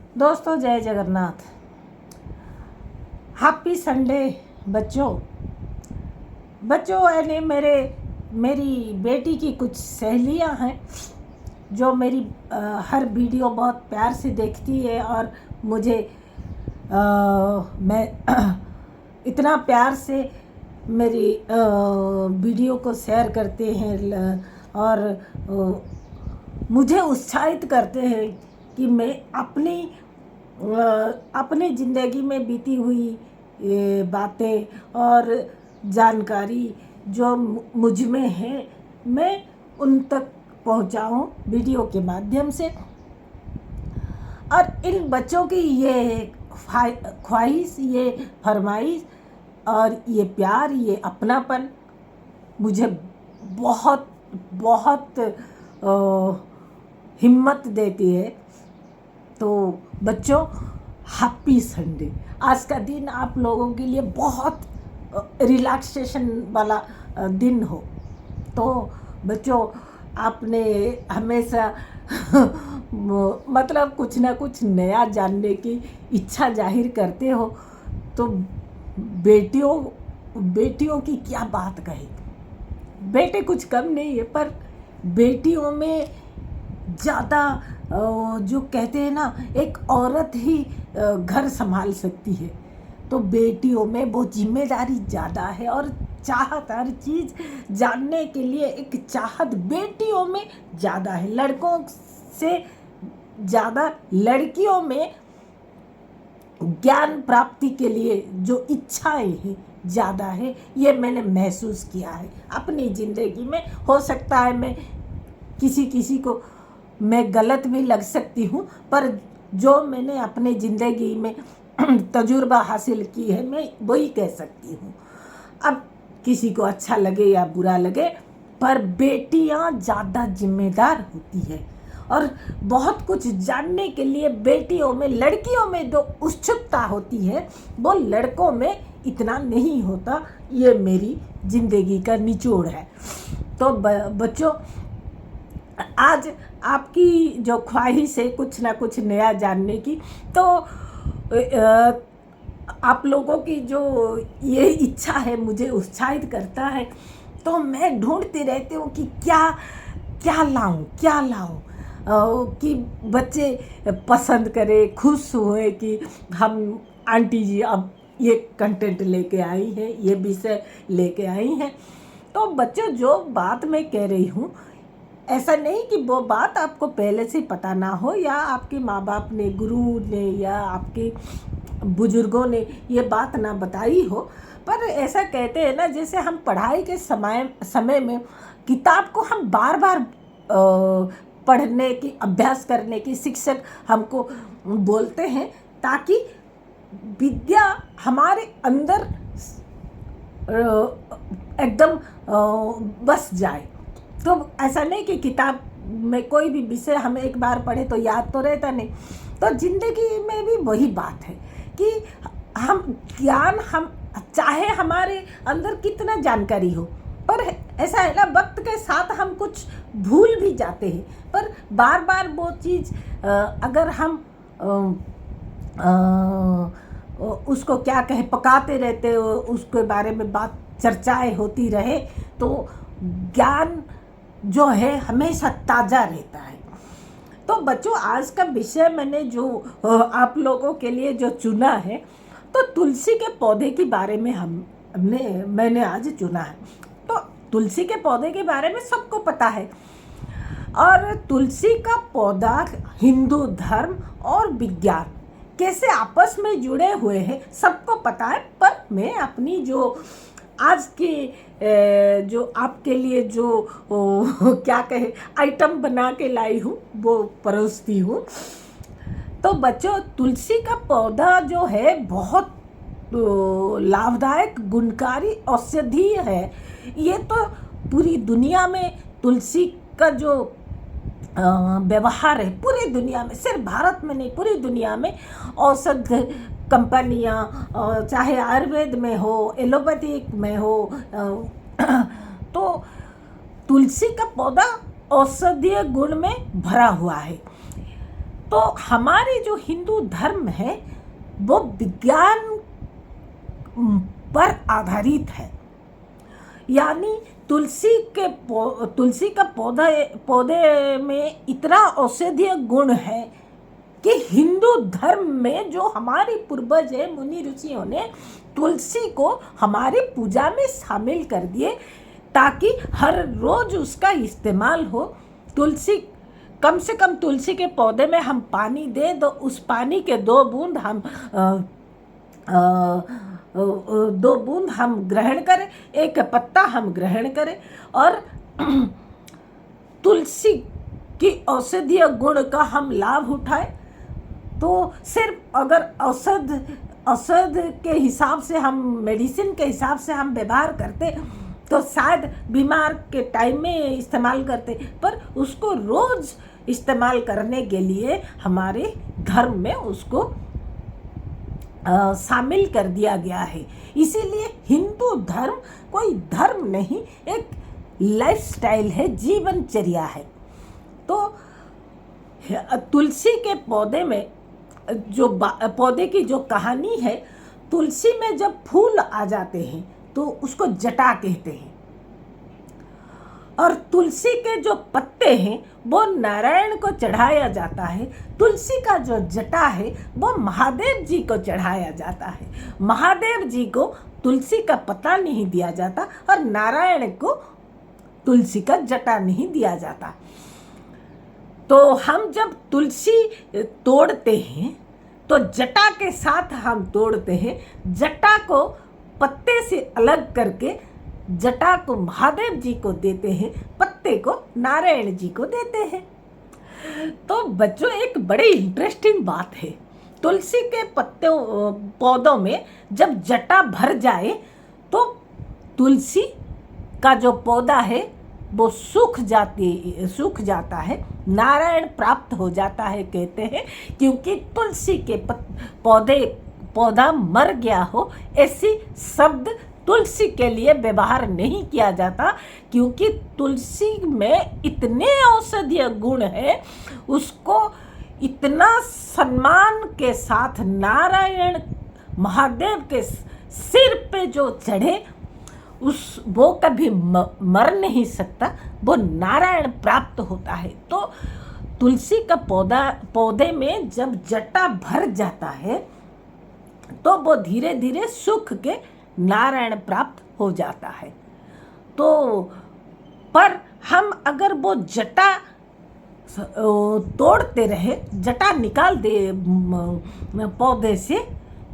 दोस्तों, जय Jagannath. Happy Sunday बच्चों। यानी मेरी बेटी की कुछ सहेलियां हैं जो मेरी हर वीडियो बहुत प्यार से देखती है और मुझे मैं इतना प्यार से मेरी वीडियो को शेयर करते हैं और मुझे उत्साहित करते हैं कि मैं अपनी ज़िंदगी में बीती हुई बातें और जानकारी जो मुझ में है मैं उन तक पहुंचाऊं वीडियो के माध्यम से। और इन बच्चों की ये ख्वाहिश, ये फरमाइश और ये प्यार, ये अपनापन मुझे बहुत बहुत हिम्मत देती है। तो बच्चों, हैप्पी संडे। आज का दिन आप लोगों के लिए बहुत रिलैक्सेशन वाला दिन हो। तो बच्चों, आपने हमेशा मतलब कुछ ना कुछ नया जानने की इच्छा जाहिर करते हो। तो बेटियों की क्या बात कहे। बेटे कुछ कम नहीं है, पर बेटियों में ज़्यादा जो कहते हैं ना, एक औरत ही घर संभाल सकती है। तो बेटियों में वो जिम्मेदारी ज़्यादा है और चाहत, हर चीज़ जानने के लिए एक चाहत बेटियों में ज़्यादा है। लड़कों से ज़्यादा लड़कियों में ज्ञान प्राप्ति के लिए जो इच्छाएं हैं ज़्यादा है। ये मैंने महसूस किया है अपनी ज़िंदगी में। हो सकता है मैं किसी को मैं गलत भी लग सकती हूँ, पर जो मैंने अपनी ज़िंदगी में तजुर्बा हासिल की है मैं वही कह सकती हूँ। अब किसी को अच्छा लगे या बुरा लगे, पर बेटियाँ ज़्यादा जिम्मेदार होती है और बहुत कुछ जानने के लिए बेटियों में, लड़कियों में जो उत्सुकता होती है वो लड़कों में इतना नहीं होता। ये मेरी ज़िंदगी का निचोड़ है। तो बच्चों, आज आपकी जो ख्वाहिश है कुछ ना कुछ नया जानने की, तो आप लोगों की जो ये इच्छा है मुझे उत्साहित करता है। तो मैं ढूंढती रहती हूँ कि क्या लाऊं कि बच्चे पसंद करें, खुश हुए कि हम आंटी जी अब ये कंटेंट लेके आई हैं, ये विषय लेके आई हैं। तो बच्चों, जो बात मैं कह रही हूँ, ऐसा नहीं कि वो बात आपको पहले से पता ना हो या आपके माँ बाप ने, गुरु ने या आपके बुजुर्गों ने ये बात ना बताई हो, पर ऐसा कहते हैं ना, जैसे हम पढ़ाई के समय में किताब को हम बार बार पढ़ने की, अभ्यास करने की शिक्षक हमको बोलते हैं ताकि विद्या हमारे अंदर एकदम बस जाए। तो ऐसा नहीं कि किताब में कोई भी विषय हम एक बार पढ़े तो याद तो रहता नहीं। तो जिंदगी में भी वही बात है कि हम चाहे हमारे अंदर कितना जानकारी हो, पर ऐसा है ना, वक्त के साथ हम कुछ भूल भी जाते हैं। पर बार बार वो चीज़ अगर हम उसको क्या कहे, पकाते रहते हो, उसके बारे में बात चर्चाएं होती रहे, तो ज्ञान जो है हमेशा ताज़ा रहता है। तो बच्चों, आज का विषय मैंने जो आप लोगों के लिए जो चुना है, तो तुलसी के पौधे के बारे में मैंने आज चुना है। तो तुलसी के पौधे के बारे में सबको पता है, और तुलसी का पौधा हिंदू धर्म और विज्ञान कैसे आपस में जुड़े हुए हैं सबको पता है। पर मैं अपनी जो आज के जो आपके लिए जो क्या कहे आइटम बना के लाई हूँ वो परोसती हूँ। तो बच्चों, तुलसी का पौधा जो है बहुत लाभदायक, गुणकारी औषधि है। ये तो पूरी दुनिया में तुलसी का जो व्यवहार है, पूरी दुनिया में, सिर्फ भारत में नहीं, पूरी दुनिया में औषध कंपनियाँ, चाहे आयुर्वेद में हो, एलोपैथिक में हो, तो तुलसी का पौधा औषधीय गुण में भरा हुआ है। तो हमारे जो हिंदू धर्म है वो विज्ञान पर आधारित है। यानी तुलसी का पौधे में इतना औषधीय गुण है कि हिंदू धर्म में जो हमारे पूर्वज है, मुनि ऋषियों ने तुलसी को हमारी पूजा में शामिल कर दिए ताकि हर रोज उसका इस्तेमाल हो। तुलसी कम से कम तुलसी के पौधे में हम पानी दें तो उस पानी के 2 बूंद हम ग्रहण करें, एक पत्ता हम ग्रहण करें और तुलसी की औषधीय गुण का हम लाभ उठाएं। तो सिर्फ अगर औषध के हिसाब से हम, मेडिसिन के हिसाब से हम व्यवहार करते तो शायद बीमार के टाइम में इस्तेमाल करते, पर उसको रोज इस्तेमाल करने के लिए हमारे धर्म में उसको शामिल कर दिया गया है। इसीलिए हिंदू धर्म कोई धर्म नहीं, एक लाइफस्टाइल है, जीवनचर्या है। तो तुलसी के पौधे में जो पौधे की जो कहानी है, तुलसी में जब फूल आ जाते हैं तो उसको जटा कहते हैं और तुलसी के जो पत्ते हैं वो नारायण को चढ़ाया जाता है। तुलसी का जो जटा है वो महादेव जी को चढ़ाया जाता है। महादेव जी को तुलसी का पत्ता नहीं दिया जाता और नारायण को तुलसी का जटा नहीं दिया जाता। तो हम जब तुलसी तोड़ते हैं तो जटा के साथ हम तोड़ते हैं। जटा को पत्ते से अलग करके जटा को महादेव जी को देते हैं, पत्ते को नारायण जी को देते हैं। तो बच्चों, एक बड़ी इंटरेस्टिंग बात है, तुलसी के पौधों में जब जटा भर जाए तो तुलसी का जो पौधा है वो सूख जाता है, नारायण प्राप्त हो जाता है कहते हैं, क्योंकि तुलसी के पौधा मर गया हो ऐसी शब्द तुलसी के लिए व्यवहार नहीं किया जाता, क्योंकि तुलसी में इतने औषधीय गुण है, उसको इतना सम्मान के साथ नारायण महादेव के सिर पे जो चढ़े वो कभी मर नहीं सकता, वो नारायण प्राप्त होता है। तो तुलसी का पौधे में जब जटा भर जाता है तो वो धीरे धीरे सूख के नारायण प्राप्त हो जाता है। तो पर हम अगर वो जटा तोड़ते रहे, जटा निकाल दे पौधे से,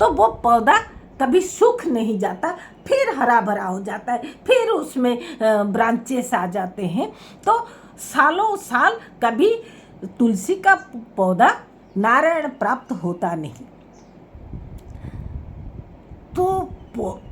तो वो पौधा कभी सूख नहीं जाता, फिर हरा भरा हो जाता है, फिर उसमें ब्रांचेस आ जाते हैं। तो सालों साल कभी तुलसी का पौधा नारायण प्राप्त होता नहीं। तो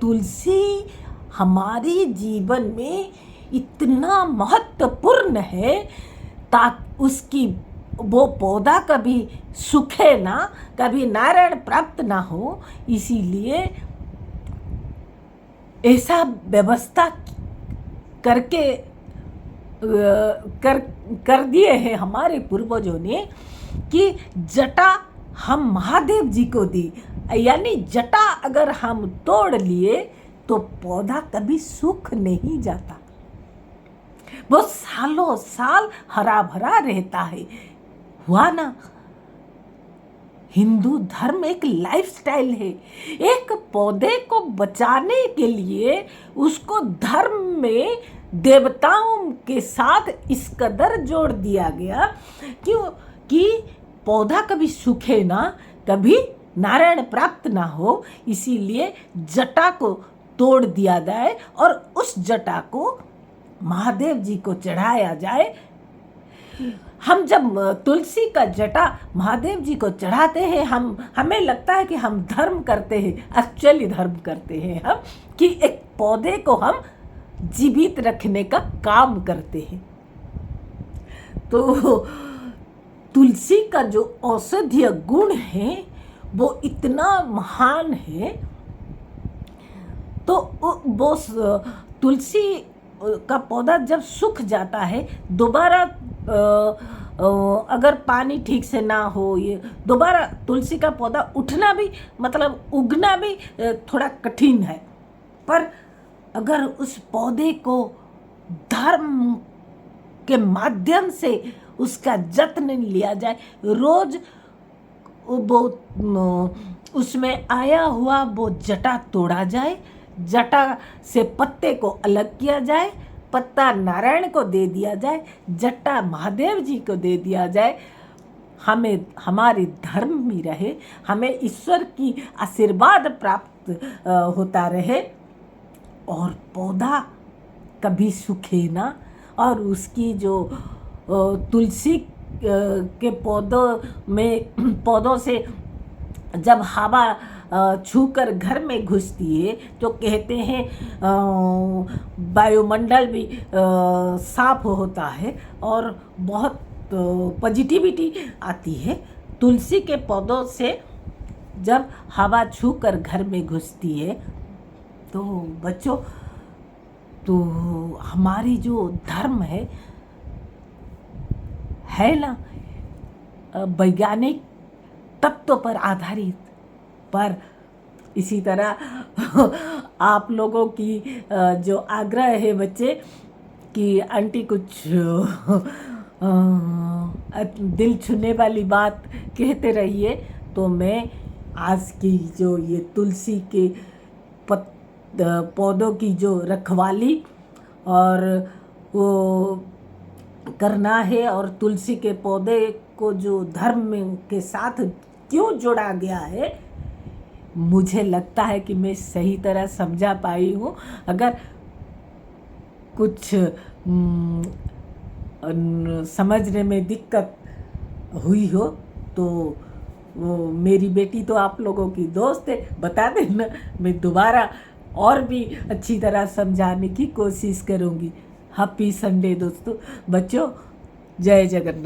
तुलसी हमारे जीवन में इतना महत्वपूर्ण है ताकि उसकी वो पौधा कभी सूखे ना, कभी नारायण प्राप्त ना हो, इसीलिए ऐसा व्यवस्था करके कर दिए हैं हमारे पूर्वजों ने कि जटा हम महादेव जी को दी। यानी जटा अगर हम तोड़ लिए तो पौधा कभी सूख नहीं जाता, वो सालों साल हरा भरा रहता है। हुआ ना, हिंदू धर्म एक लाइफस्टाइल है। एक पौधे को बचाने के लिए उसको धर्म में देवताओं के साथ इस कदर जोड़ दिया गया कि पौधा कभी सूखे ना, कभी नारायण प्राप्त ना हो, इसीलिए जटा को तोड़ दिया जाए और उस जटा को महादेव जी को चढ़ाया जाए। हम जब तुलसी का जटा महादेव जी को चढ़ाते हैं, हमें लगता है कि हम धर्म करते हैं, एक्चुअली धर्म करते हैं हम, कि एक पौधे को हम जीवित रखने का काम करते हैं। तो तुलसी का जो औषधीय गुण है वो इतना महान है। तो वो तुलसी का पौधा जब सूख जाता है, दोबारा अगर पानी ठीक से ना हो, ये दोबारा तुलसी का पौधा उठना भी मतलब उगना भी थोड़ा कठिन है। पर अगर उस पौधे को धर्म के माध्यम से उसका जत्न लिया जाए, रोज वो उसमें आया हुआ वो जटा तोड़ा जाए, जटा से पत्ते को अलग किया जाए, पत्ता नारायण को दे दिया जाए, जटा महादेव जी को दे दिया जाए, हमें हमारे धर्म में रहे, हमें ईश्वर की आशीर्वाद प्राप्त होता रहे और पौधा कभी सूखे ना। और उसकी जो तुलसी के पौधों से जब हवा छूकर घर में घुसती है तो कहते हैं वायुमंडल भी साफ होता है और बहुत पॉजिटिविटी आती है। तुलसी के पौधों से जब हवा छूकर घर में घुसती है तो बच्चों, तो हमारी जो धर्म है ना, वैज्ञानिक तत्व पर आधारित, पर इसी तरह आप लोगों की जो आग्रह है बच्चे कि आंटी कुछ दिल छूने वाली बात कहते रहिए, तो मैं आज की जो ये तुलसी के पौधों की जो रखवाली और वो करना है और तुलसी के पौधे को जो धर्म के साथ क्यों जोड़ा गया है, मुझे लगता है कि मैं सही तरह समझा पाई हूँ। अगर कुछ समझने में दिक्कत हुई हो तो वो मेरी बेटी तो आप लोगों की दोस्त है, बता देना, मैं दोबारा और भी अच्छी तरह समझाने की कोशिश करूँगी। हैप्पी संडे दोस्तों, बच्चों, जय जगन्नाथ।